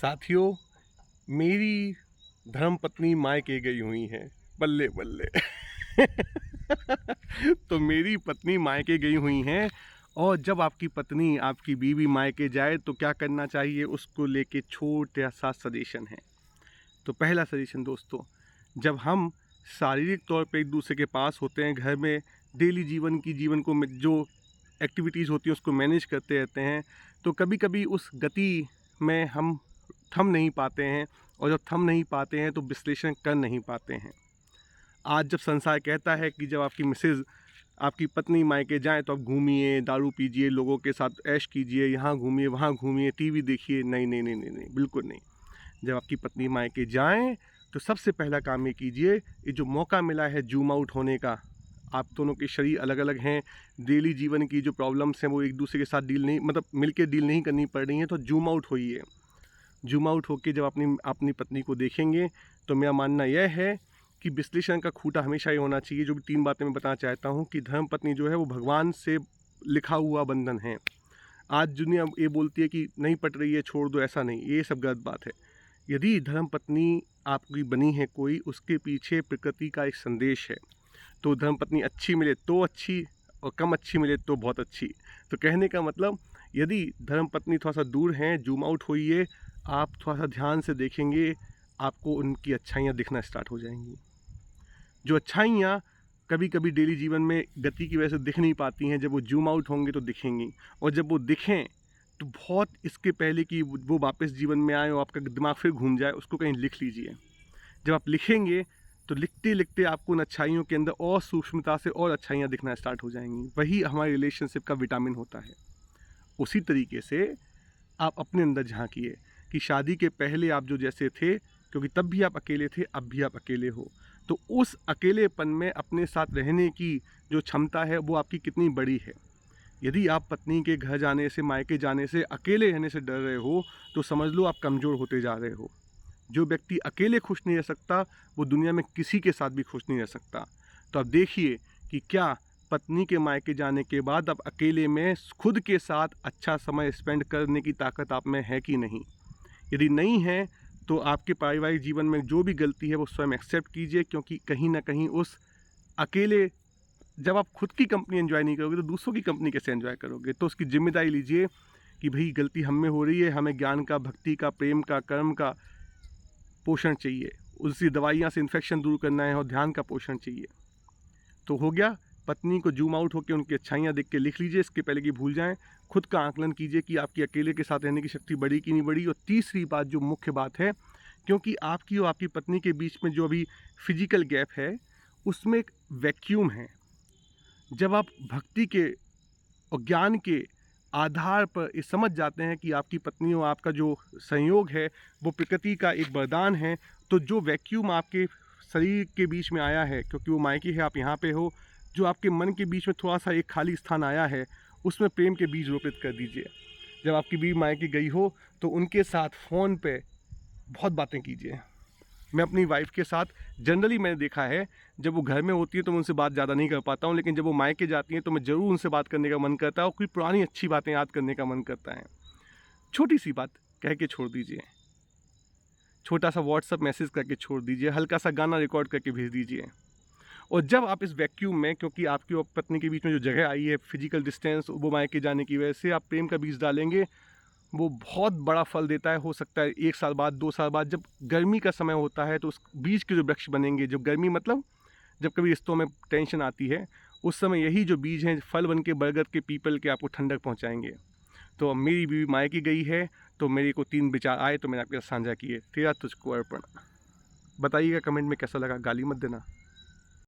साथियों, मेरी धर्मपत्नी मायके गई हुई हैं। बल्ले बल्ले। तो मेरी पत्नी मायके गई हुई हैं, और जब आपकी पत्नी, आपकी बीवी मायके जाए तो क्या करना चाहिए, उसको लेके छोटा सा सजेशन है। तो पहला सजेशन दोस्तों, जब हम शारीरिक तौर पे एक दूसरे के पास होते हैं, घर में डेली जीवन को जो एक्टिविटीज़ होती हैं उसको मैनेज करते रहते हैं, तो कभी कभी उस गति में हम थम नहीं पाते हैं, और जब थम नहीं पाते हैं तो विश्लेषण कर नहीं पाते हैं। आज जब संसार कहता है कि जब आपकी मिसेज, आपकी पत्नी मायके जाएं तो आप घूमिए, दारू पीजिए, लोगों के साथ ऐश कीजिए, यहाँ घूमिए वहाँ घूमिए, टीवी देखिए, नहीं नहीं नहीं नहीं नहीं, बिल्कुल नहीं। जब आपकी पत्नी मायके जाएं तो सबसे पहला काम ये कीजिए, ये जो मौका मिला है जूम आउट होने का, आप दोनों के शरीर अलग अलग हैं, डेली जीवन की जो प्रॉब्लम्स हैं वो एक दूसरे के साथ डील नहीं, मतलब मिलके डील नहीं करनी पड़ रही हैं, तो जूम आउट होइए। जूम आउट होके जब अपनी अपनी पत्नी को देखेंगे तो मेरा मानना यह है कि विश्लेषण का खूंटा हमेशा ये होना चाहिए। जो भी 3 बातें मैं बताना चाहता हूँ कि धर्म पत्नी जो है वो भगवान से लिखा हुआ बंधन है। आज दुनिया ये बोलती है कि नहीं पट रही है, छोड़ दो, ऐसा नहीं, ये सब गलत बात है। यदि धर्म पत्नी आपकी बनी है कोई, उसके पीछे प्रकृति का एक संदेश है। तो धर्म पत्नी अच्छी मिले तो अच्छी, और कम अच्छी मिले तो बहुत अच्छी। तो कहने का मतलब, यदि धर्म पत्नी थोड़ा सा दूर हैं, जूम आउट होइए, आप थोड़ा सा ध्यान से देखेंगे, आपको उनकी अच्छाइयाँ दिखना स्टार्ट हो जाएंगी। जो अच्छाइयाँ कभी कभी डेली जीवन में गति की वजह से दिख नहीं पाती हैं, जब वो जूम आउट होंगे तो दिखेंगी। और जब वो दिखें तो बहुत इसके पहले कि वो वापस जीवन में आए और आपका दिमाग फिर घूम जाए, उसको कहीं लिख लीजिए। जब आप लिखेंगे तो लिखते लिखते आपको उन अच्छाइयों के अंदर और सूक्ष्मता से और अच्छाइयाँ दिखना स्टार्ट हो जाएंगी। वही हमारे रिलेशनशिप का विटामिन होता है। उसी तरीके से आप अपने अंदर झांकिए कि शादी के पहले आप जो जैसे थे, क्योंकि तब भी आप अकेले थे, अब भी आप अकेले हो, तो उस अकेलेपन में अपने साथ रहने की जो क्षमता है वो आपकी कितनी बड़ी है। यदि आप पत्नी के घर जाने से, मायके जाने से, अकेले रहने से डर रहे हो, तो समझ लो आप कमज़ोर होते जा रहे हो। जो व्यक्ति अकेले खुश नहीं रह सकता, वो दुनिया में किसी के साथ भी खुश नहीं रह सकता। तो अब देखिए कि क्या पत्नी के मायके जाने के बाद अब अकेले में खुद के साथ अच्छा समय स्पेंड करने की ताकत आप में है कि नहीं। यदि नहीं है तो आपके पारिवारिक जीवन में जो भी गलती है वो स्वयं एक्सेप्ट कीजिए, क्योंकि कहीं ना कहीं उस अकेले, जब आप खुद की कंपनी एंजॉय नहीं करोगे तो दूसरों की कंपनी कैसे एंजॉय करोगे। तो उसकी जिम्मेदारी लीजिए कि भाई गलती हम में हो रही है, हमें ज्ञान का, भक्ति का, प्रेम का, कर्म का पोषण चाहिए, उसी दवाइयाँ से इन्फेक्शन दूर करना है, और ध्यान का पोषण चाहिए। तो हो गया। पत्नी को जूम आउट होकर उनकी अच्छाइयाँ देख के लिख लीजिए, इसके पहले कि भूल जाएं। खुद का आकलन कीजिए कि आपकी अकेले के साथ रहने की शक्ति बढ़ी कि नहीं बढ़ी। और तीसरी बात जो मुख्य बात है, क्योंकि आपकी और आपकी पत्नी के बीच में जो अभी फिजिकल गैप है, उसमें एक वैक्यूम है। जब आप भक्ति के और ज्ञान के आधार पर ये समझ जाते हैं कि आपकी पत्नी और आपका जो संयोग है वो प्रकृति का एक वरदान है, तो जो वैक्यूम आपके शरीर के बीच में आया है, क्योंकि वो मायके है, आप यहाँ पे हो, जो आपके मन के बीच में थोड़ा सा एक खाली स्थान आया है, उसमें प्रेम के बीज रोपित कर दीजिए। जब आपकी बीवी मायके गई हो तो उनके साथ फ़ोन पे बहुत बातें कीजिए। मैं अपनी वाइफ के साथ जनरली मैंने देखा है, जब वो घर में होती है तो मैं उनसे बात ज़्यादा नहीं कर पाता हूँ, लेकिन जब वो मायके जाती हैं तो मैं ज़रूर उनसे बात करने का मन करता है, और कोई पुरानी अच्छी बातें याद करने का मन करता है। छोटी सी बात कह के छोड़ दीजिए, छोटा सा व्हाट्सअप मैसेज करके छोड़ दीजिए, हल्का सा गाना रिकॉर्ड करके भेज दीजिए। और जब आप इस वैक्यूम में, क्योंकि आपकी और पत्नी के बीच में जो जगह आई है, फिजिकल डिस्टेंस, वो मायके जाने की वजह से, आप प्रेम का बीज डालेंगे, वो बहुत बड़ा फल देता है। हो सकता है 1 साल बाद, 2 साल बाद, जब गर्मी का समय होता है तो उस बीज के जो वृक्ष बनेंगे, जो गर्मी मतलब जब कभी रिश्तों में टेंशन आती है, उस समय यही जो बीज हैं फल बन के बरगद के, पीपल के आपको ठंडक पहुंचाएंगे। तो अब मेरी बीवी मायके गई है, तो मेरे को 3 विचार आए तो मैंने आपके साथ साझा किए। तेरा तुझको अर्पण। बताइएगा कमेंट में कैसा लगा, गाली मत देना।